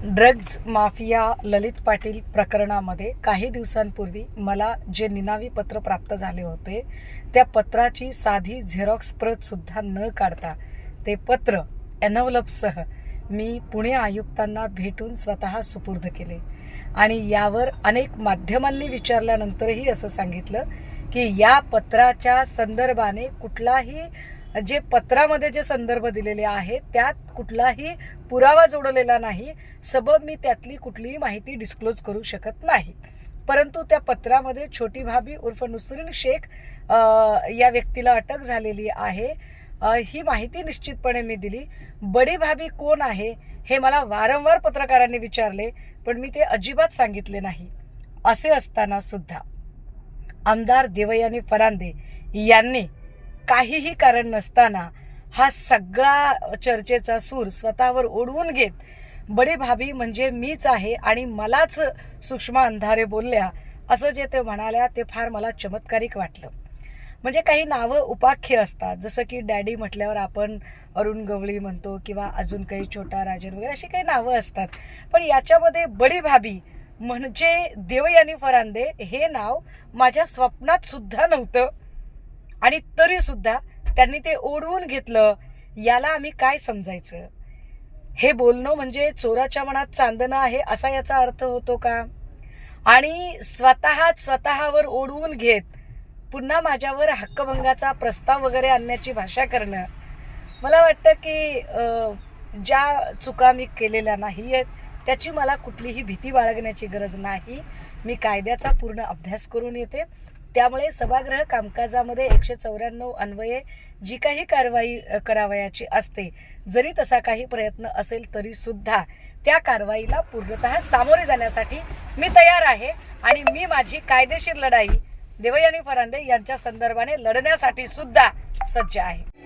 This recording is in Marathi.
ड्रग्ज माफिया ललित पाटील प्रकरणामध्ये काही दिवसांपूर्वी मला जे निनावी पत्र प्राप्त झाले होते त्या पत्राची साधी झेरॉक्स प्रत सुद्धा न काढता ते पत्र एनव्हलपसह मी पुणे आयुक्तांना भेटून स्वतः सुपूर्द केले आणि यावर अनेक माध्यमांनी विचारल्यानंतरही असं सांगितलं की या पत्राच्या संदर्भाने कुठलाही जे पत्रामध्ये जे संदर्भ दिलेले आहेत त्यात कुठलाही पुरावा जोडलेला नाही, सबब मी त्यातली कुठलीही माहिती डिस्क्लोज करू शकत नाही। परंतु त्या पत्रामध्ये छोटी भाभी उर्फ नुसरीन शेख या व्यक्तीला अटक झालेली आहे ही माहिती निश्चितपणे मी दिली। बडी भाभी कोण आहे हे मला वारंवार पत्रकारांनी विचारले, पण मी ते अजिबात सांगितले नाही। असे असताना सुद्धा आमदार देवयानी फरांदे यांनी काहीही कारण नसताना हा सगळा चर्चेचा सूर स्वतःवर ओढवून घेत बडी भाभी म्हणजे मीच आहे आणि मलाच सुषमा अंधारे बोलल्या असं जे ते म्हणाल्या ते फार मला चमत्कारिक वाटलं। म्हणजे काही नावं उपाख्य असतात, जसं की डॅडी म्हटल्यावर आपण अरुण गवळी म्हणतो किंवा अजून काही छोटा राजन वगैरे अशी काही नावं असतात, पण याच्यामध्ये बडी भाभी म्हणजे देवयानी फरांदे हे नाव माझ्या स्वप्नात सुद्धा नव्हतं आणि तरी सुद्धा त्यांनी ते ओढवून घेतलं। याला आम्ही काय समजायचं? हे बोलणं म्हणजे चोराच्या मनात चांदणं आहे असा याचा अर्थ होतो का? आणि स्वतःवर ओढवून घेत पुन्हा माझ्यावर हक्कभंगाचा प्रस्ताव वगैरे आणण्याची भाषा करणं, मला वाटतं की ज्या चुका मी केलेल्या नाही आहेत त्याची मला कुठलीही भीती बाळगण्याची गरज नाही। मी कायद्याचा पूर्ण अभ्यास करून येते, त्यामुळे सभागृह कामकाजामध्ये 194 अन्वये जी काही कारवाई करावयाची असते, जरी तसा काही प्रयत्न असेल तरी सुद्धा त्या कारवाईला पूर्णतः सामोरे जाण्यासाठी मी तयार आहे आणि मी माझी कायदेशीर लढाई देवयानी फरांदे यांच्या संदर्भाने लढण्यासाठी सुद्धा सज्ज आहे।